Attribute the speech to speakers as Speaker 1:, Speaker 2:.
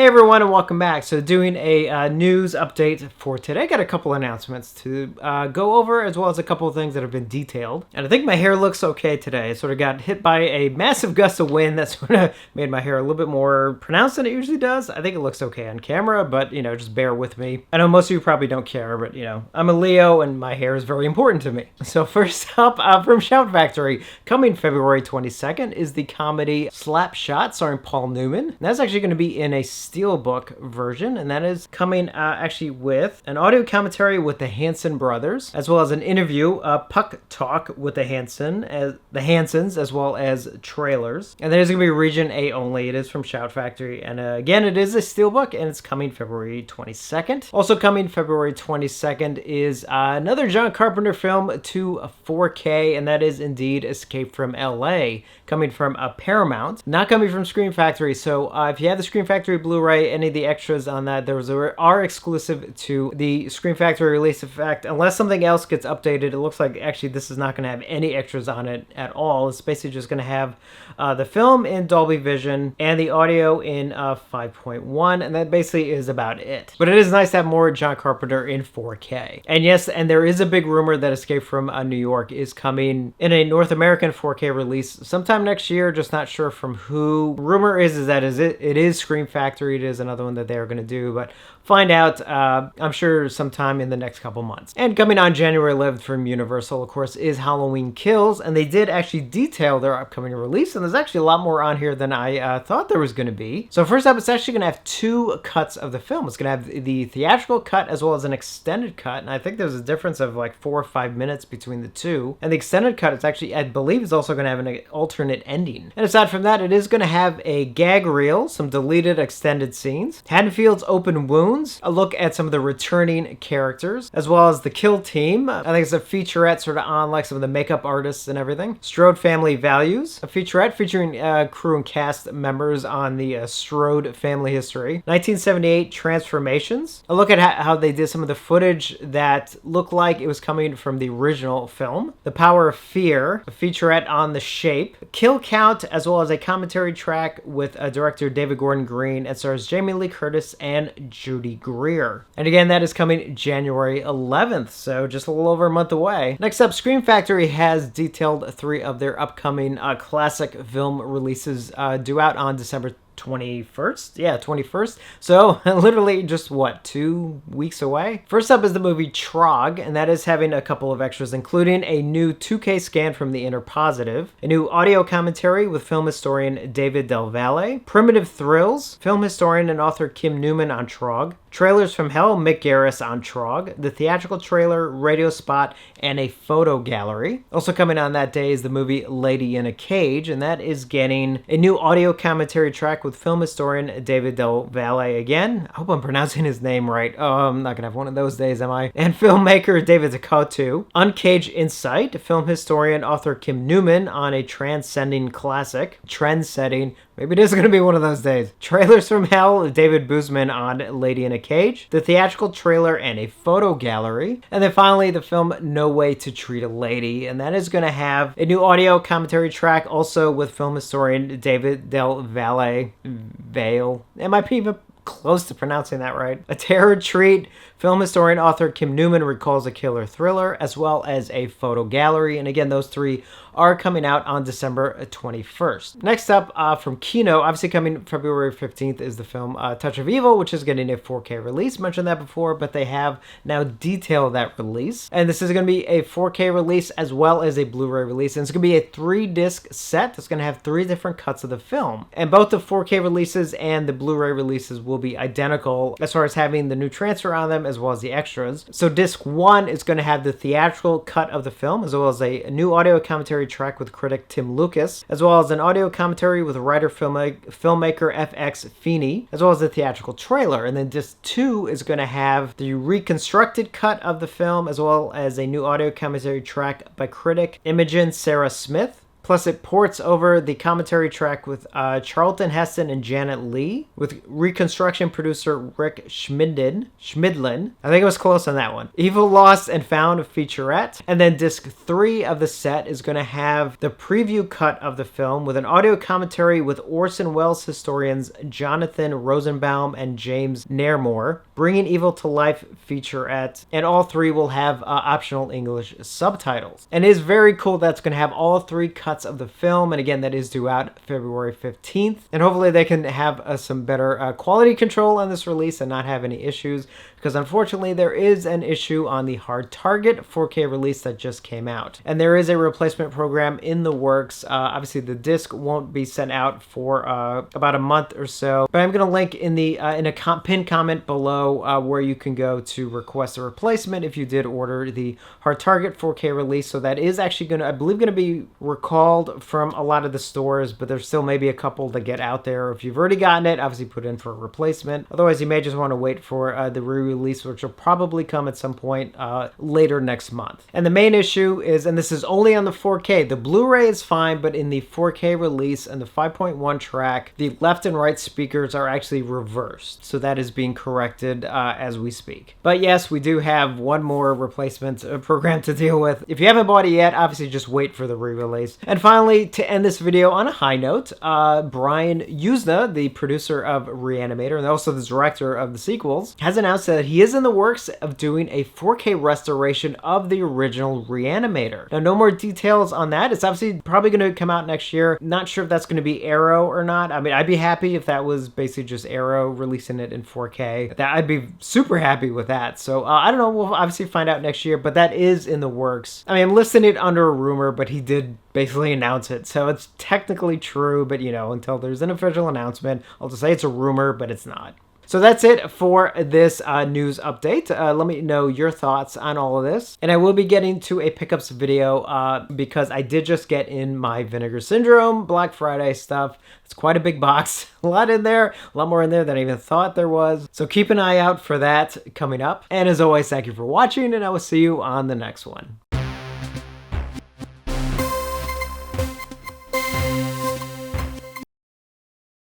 Speaker 1: Hey everyone, and welcome back. So doing a news update for today. I got a couple announcements to go over, as well as a couple of things that have been detailed. And I think my hair looks okay today. I sort of got hit by a massive gust of wind that sort of made my hair a little bit more pronounced than it usually does. I think it looks okay on camera, but just bear with me. I know most of you probably don't care, but I'm a Leo and my hair is very important to me. So first up, from Shout Factory, coming February 22nd is the comedy Slapshot, starring Paul Newman. And that's actually going to be in a steelbook version, and that is coming actually with an audio commentary with the Hanson brothers, as well as an interview, puck talk with the Hansons, as well as trailers. And that is going to be region A only. It is from Shout Factory, and again, it is a steelbook, and it's coming February 22nd. Also coming February 22nd is another John Carpenter film to 4K, and that is indeed Escape from LA, coming from Paramount, not coming from Scream Factory. So if you have the Scream Factory Blu-ray, any of the extras on that are exclusive to the Scream Factory release. In fact, unless something else gets updated, it looks like actually this is not going to have any extras on it at all. It's basically just going to have the film in Dolby Vision and the audio in 5.1, and that basically is about it. But it is nice to have more John Carpenter in 4K. And yes, and there is a big rumor that Escape from New York is coming in a North American 4K release sometime next year, just not sure from who. Rumor is that it is Scream Factory. It is another one that they're going to do, but find out, I'm sure, sometime in the next couple months. And coming on January 11th from Universal, of course, is Halloween Kills, and they did actually detail their upcoming release, and there's actually a lot more on here than I thought there was going to be. So first up, it's actually going to have two cuts of the film. It's going to have the theatrical cut as well as an extended cut, and I think there's a difference of like 4 or 5 minutes between the two. And the extended cut, it's actually, I believe, is also going to have an alternate ending. And aside from that, it is going to have a gag reel, some deleted extended scenes, Haddonfield's open wounds, a look at some of the returning characters, as well as the kill team. I think it's a featurette sort of on like some of the makeup artists and everything. Strode family values, a featurette featuring crew and cast members on the Strode family history. 1978 transformations, a look at how they did some of the footage that looked like it was coming from the original film. The Power of Fear, a featurette on The Shape, kill count, as well as a commentary track with director David Gordon Green, and stars Jamie Lee Curtis and Judy Greer. And again, that is coming January 11th, so just a little over a month away. Next up, Scream Factory has detailed 3 of their upcoming classic film releases due out on December 21st? Yeah, 21st. So literally just 2 weeks away? First up is the movie Trog, and that is having a couple of extras, including a new 2K scan from the Inner Positive, a new audio commentary with film historian David Del Valle, Primitive Thrills, film historian and author Kim Newman on Trog, Trailers from Hell, Mick Garris on Trog, the theatrical trailer, radio spot, and a photo gallery. Also coming on that day is the movie Lady in a Cage, and that is getting a new audio commentary track with film historian David Del Valle again. I hope I'm pronouncing his name right. Oh, I'm not going to have one of those days, am I? And filmmaker David Zakotu. Uncaged Insight, film historian author Kim Newman on a transcending classic. Trend-setting. Maybe it is going to be one of those days. Trailers from Hell, David Boozman on Lady in a Cage, the theatrical trailer and a photo gallery, and then finally the film No Way to Treat a Lady, and that is going to have a new audio commentary track also with film historian David Del Valle. Am I even close to pronouncing that right? A terror treat, film historian author Kim Newman recalls a killer thriller, as well as a photo gallery, and again, those 3 are coming out on December 21st. Next up, from Kino, obviously coming February 15th, is the film Touch of Evil, which is getting a 4K release. Mentioned that before, but they have now detailed that release. And this is going to be a 4K release as well as a Blu-ray release. And it's going to be a 3-disc set that's going to have 3 different cuts of the film. And both the 4K releases and the Blu-ray releases will be identical as far as having the new transfer on them as well as the extras. So disc 1 is going to have the theatrical cut of the film, as well as a new audio commentary track with critic Tim Lucas, as well as an audio commentary with writer-filmmaker FX Feeney, as well as the theatrical trailer. And then disc 2 is going to have the reconstructed cut of the film, as well as a new audio commentary track by critic Imogen Sarah Smith, Plus, it ports over the commentary track with Charlton Heston and Janet Leigh, with reconstruction producer Rick Schmidlin. I think it was close on that one. Evil Lost and Found featurette. And then disc 3 of the set is going to have the preview cut of the film with an audio commentary with Orson Welles historians Jonathan Rosenbaum and James Nairmore, Bringing Evil to Life featurette. And all 3 will have optional English subtitles. And it is very cool that's going to have all 3 cuts of the film, and again, that is due out February 15th, and hopefully they can have some better quality control on this release and not have any issues, because unfortunately there is an issue on the hard target 4K release that just came out, and there is a replacement program in the works. Obviously the disc won't be sent out for about a month or so, but I'm going to link in the pinned comment below where you can go to request a replacement if you did order the hard target 4K release. So that is actually going to, I believe, going to be recalled from a lot of the stores, but there's still maybe a couple to get out there. If you've already gotten it, obviously put in for a replacement. Otherwise, you may just want to wait for the re-release, which will probably come at some point later next month. And the main issue is, and this is only on the 4K, the Blu-ray is fine, but in the 4K release and the 5.1 track, the left and right speakers are actually reversed. So that is being corrected as we speak. But yes, we do have one more replacement program to deal with. If you haven't bought it yet, obviously just wait for the re-release. And finally, to end this video on a high note, Brian Yuzna, the producer of ReAnimator and also the director of the sequels, has announced that he is in the works of doing a 4K restoration of the original ReAnimator. Now, no more details on that. It's obviously probably going to come out next year. Not sure if that's going to be Arrow or not. I mean, I'd be happy if that was basically just Arrow releasing it in 4K. I'd be super happy with that. So I don't know. We'll obviously find out next year, but that is in the works. I mean, I'm listing it under a rumor, but he did basically announce it, so it's technically true, but you know, until there's an official announcement, I'll just say it's a rumor, but it's not. So that's it for this news update. Let me know your thoughts on all of this. And I will be getting to a pickups video because I did just get in my Vinegar Syndrome Black Friday stuff. It's quite a big box, a lot in there, a lot more in there than I even thought there was. So keep an eye out for that coming up. And as always, thank you for watching, and I will see you on the next one.